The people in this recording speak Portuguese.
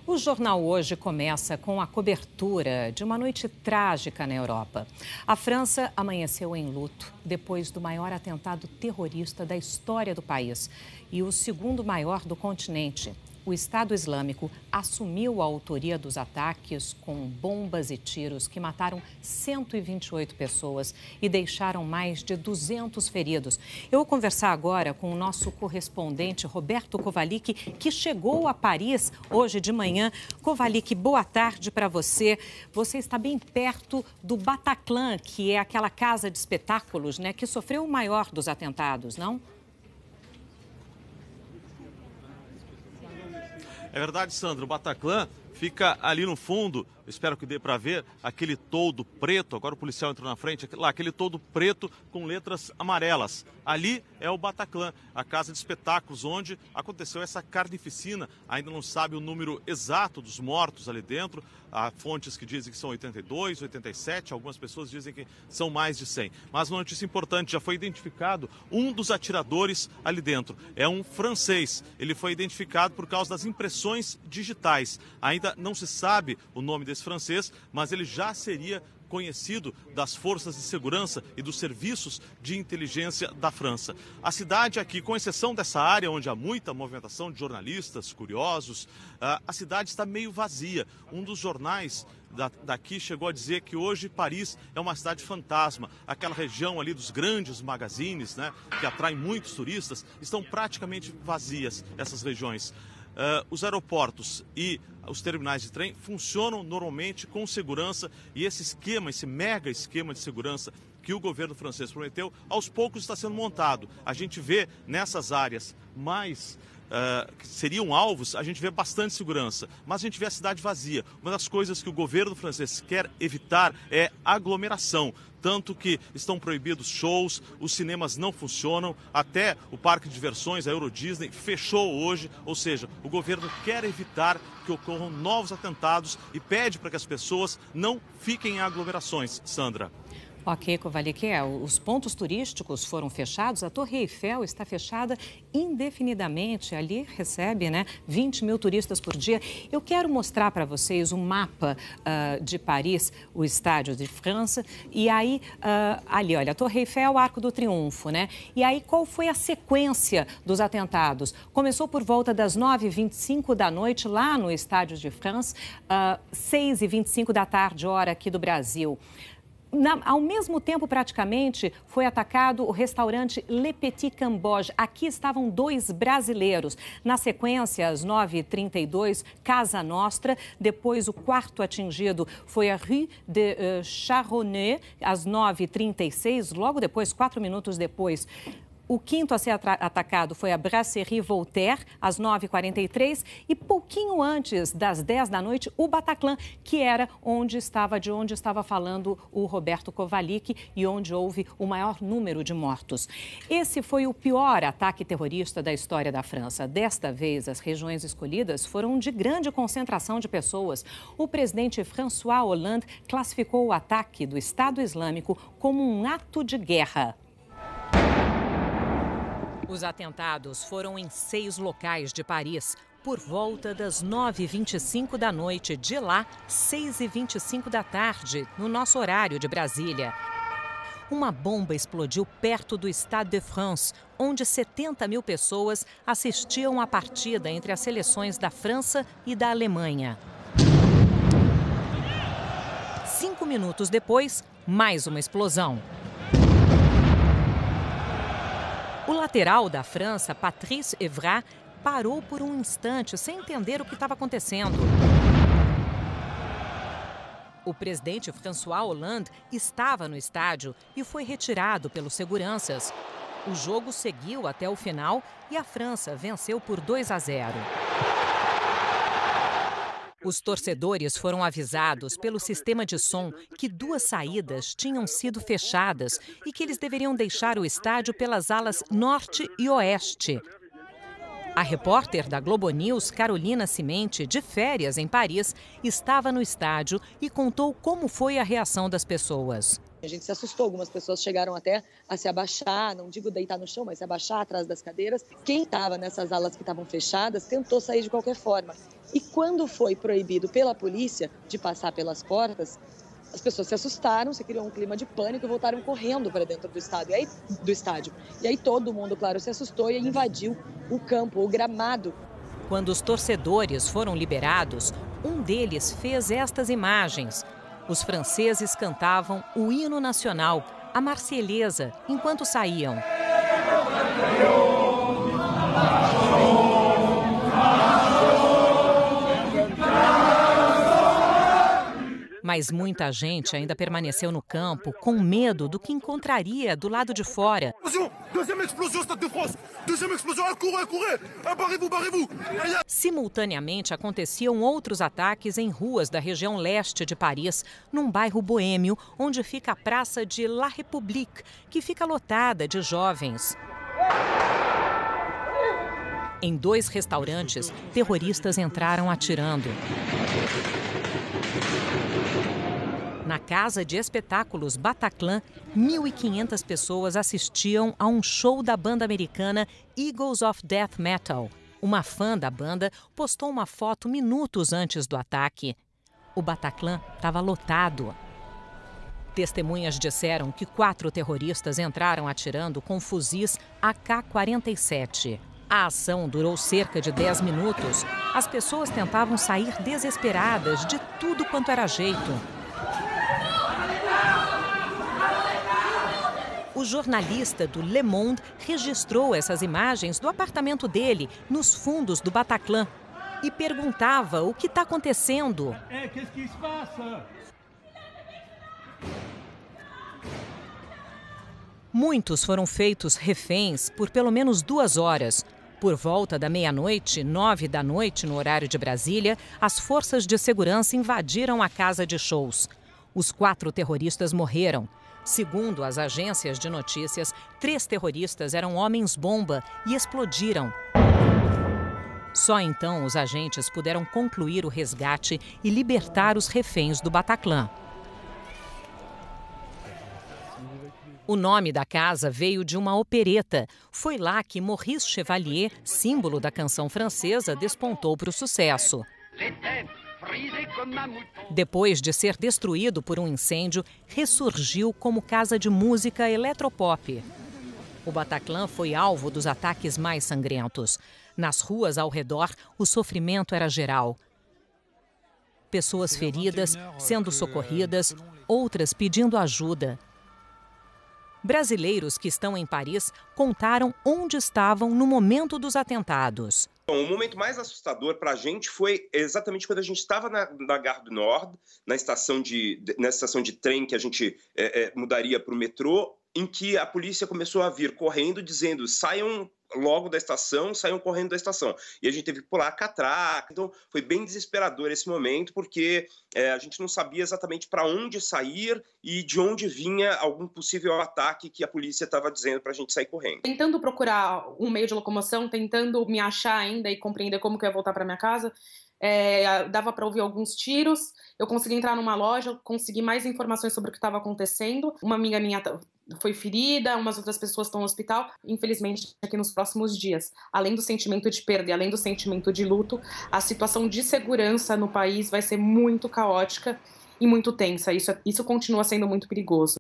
O Jornal Hoje começa com a cobertura de uma noite trágica na Europa. A França amanheceu em luto depois do maior atentado terrorista da história do país e o segundo maior do continente. O Estado Islâmico assumiu a autoria dos ataques com bombas e tiros que mataram 128 pessoas e deixaram mais de 200 feridos. Eu vou conversar agora com o nosso correspondente Roberto Kovalik, que chegou a Paris hoje de manhã. Kovalik, boa tarde para você. Você está bem perto do Bataclan, que é aquela casa de espetáculos, né, que sofreu o maior dos atentados, não? É verdade, Sandra, o Bataclan fica ali no fundo, espero que dê para ver, aquele toldo preto, agora o policial entrou na frente, lá, aquele toldo preto com letras amarelas. Ali é o Bataclan, a casa de espetáculos onde aconteceu essa carnificina. Ainda não sabe o número exato dos mortos ali dentro. Há fontes que dizem que são 82, 87, algumas pessoas dizem que são mais de 100. Mas uma notícia importante, já foi identificado um dos atiradores ali dentro. É um francês. Ele foi identificado por causa das impressões digitais. Ainda não se sabe o nome desse francês, mas ele já seria conhecido das forças de segurança e dos serviços de inteligência da França. A cidade aqui, com exceção dessa área onde há muita movimentação de jornalistas, curiosos, a cidade está meio vazia. Um dos jornais daqui chegou a dizer que hoje Paris é uma cidade fantasma. Aquela região ali dos grandes magazines, né, que atraem muitos turistas, estão praticamente vazias essas regiões. Os aeroportos e os terminais de trem funcionam normalmente com segurança e esse esquema, esse mega esquema de segurança que o governo francês prometeu, aos poucos está sendo montado. A gente vê nessas áreas mais que seriam alvos, a gente vê bastante segurança, mas a gente vê a cidade vazia. Uma das coisas que o governo francês quer evitar é aglomeração. Tanto que estão proibidos shows, os cinemas não funcionam, até o parque de diversões, a Euro Disney, fechou hoje. Ou seja, o governo quer evitar que ocorram novos atentados e pede para que as pessoas não fiquem em aglomerações. Sandra. Ok, Kovalik, os pontos turísticos foram fechados, a Torre Eiffel está fechada indefinidamente, ali recebe 20 mil turistas por dia. Eu quero mostrar para vocês um mapa de Paris, o Estádio de França, e aí, ali, olha, a Torre Eiffel, Arco do Triunfo, né? E aí, qual foi a sequência dos atentados? Começou por volta das 9h25 da noite, lá no Estádio de France, 6h25 da tarde, hora aqui do Brasil. Ao mesmo tempo, praticamente, foi atacado o restaurante Le Petit Cambodge. Aqui estavam 2 brasileiros. Na sequência, às 9h32, Casa Nostra. Depois, o quarto atingido foi a Rue de Charonne, às 9h36. Logo depois, 4 minutos depois, o quinto a ser atacado foi a Brasserie Voltaire, às 9h43, e pouquinho antes das 10 da noite, o Bataclan, que era de onde estava falando o Roberto Kovalik e onde houve o maior número de mortos. Esse foi o pior ataque terrorista da história da França. Desta vez, as regiões escolhidas foram de grande concentração de pessoas. O presidente François Hollande classificou o ataque do Estado Islâmico como um ato de guerra. Os atentados foram em 6 locais de Paris, por volta das 9h25 da noite, de lá, 6h25 da tarde, no nosso horário de Brasília. Uma bomba explodiu perto do Stade de France, onde 70 mil pessoas assistiam à partida entre as seleções da França e da Alemanha. 5 minutos depois, mais uma explosão. O lateral da França, Patrice Evra, parou por um instante sem entender o que estava acontecendo. O presidente François Hollande estava no estádio e foi retirado pelos seguranças. O jogo seguiu até o final e a França venceu por 2-0. Os torcedores foram avisados pelo sistema de som que 2 saídas tinham sido fechadas e que eles deveriam deixar o estádio pelas alas norte e oeste. A repórter da Globo News, Carolina Cimente, de férias em Paris, estava no estádio e contou como foi a reação das pessoas. A gente se assustou, algumas pessoas chegaram até a se abaixar, não digo deitar no chão, mas se abaixar atrás das cadeiras. Quem estava nessas alas que estavam fechadas tentou sair de qualquer forma. E quando foi proibido pela polícia de passar pelas portas, as pessoas se assustaram, se criou um clima de pânico e voltaram correndo para dentro do estádio. E aí todo mundo, claro, se assustou e invadiu o campo, o gramado. Quando os torcedores foram liberados, um deles fez estas imagens. Os franceses cantavam o hino nacional, a Marselhesa, enquanto saíam. Mas muita gente ainda permaneceu no campo com medo do que encontraria do lado de fora. Simultaneamente aconteciam outros ataques em ruas da região leste de Paris, num bairro boêmio onde fica a Praça de La République, que fica lotada de jovens. Em 2 restaurantes, terroristas entraram atirando. Na casa de espetáculos Bataclan, 1.500 pessoas assistiam a um show da banda americana Eagles of Death Metal. Uma fã da banda postou uma foto minutos antes do ataque. O Bataclan estava lotado. Testemunhas disseram que 4 terroristas entraram atirando com fuzis AK-47. A ação durou cerca de 10 minutos. As pessoas tentavam sair desesperadas de tudo quanto era jeito. O jornalista do Le Monde registrou essas imagens do apartamento dele, nos fundos do Bataclan, e perguntava o que está acontecendo. Muitos foram feitos reféns por pelo menos 2 horas. Por volta da meia-noite, 9 da noite, no horário de Brasília, as forças de segurança invadiram a casa de shows. Os 4 terroristas morreram. Segundo as agências de notícias, 3 terroristas eram homens-bomba e explodiram. Só então os agentes puderam concluir o resgate e libertar os reféns do Bataclan. O nome da casa veio de uma opereta. Foi lá que Maurice Chevalier, símbolo da canção francesa, despontou para o sucesso. Depois de ser destruído por um incêndio, ressurgiu como casa de música eletropop. O Bataclan foi alvo dos ataques mais sangrentos. Nas ruas ao redor, o sofrimento era geral. Pessoas feridas, sendo socorridas, outras pedindo ajuda. Brasileiros que estão em Paris contaram onde estavam no momento dos atentados. Bom, o momento mais assustador para a gente foi exatamente quando a gente estava na Gare du Nord, na estação de trem que a gente mudaria para o metrô, em que a polícia começou a vir correndo, dizendo: saiam logo da estação, saiam correndo da estação. E a gente teve que pular a catraca. Então foi bem desesperador esse momento, porque a gente não sabia exatamente para onde sair e de onde vinha algum possível ataque que a polícia estava dizendo para a gente sair correndo. Tentando procurar um meio de locomoção, tentando me achar ainda e compreender como que eu ia voltar para minha casa, dava para ouvir alguns tiros. Eu consegui entrar numa loja, consegui mais informações sobre o que estava acontecendo. Uma amiga minha foi ferida, umas outras pessoas estão no hospital. Infelizmente, aqui nos próximos dias, além do sentimento de perda e além do sentimento de luto, a situação de segurança no país vai ser muito caótica e muito tensa. Isso continua sendo muito perigoso.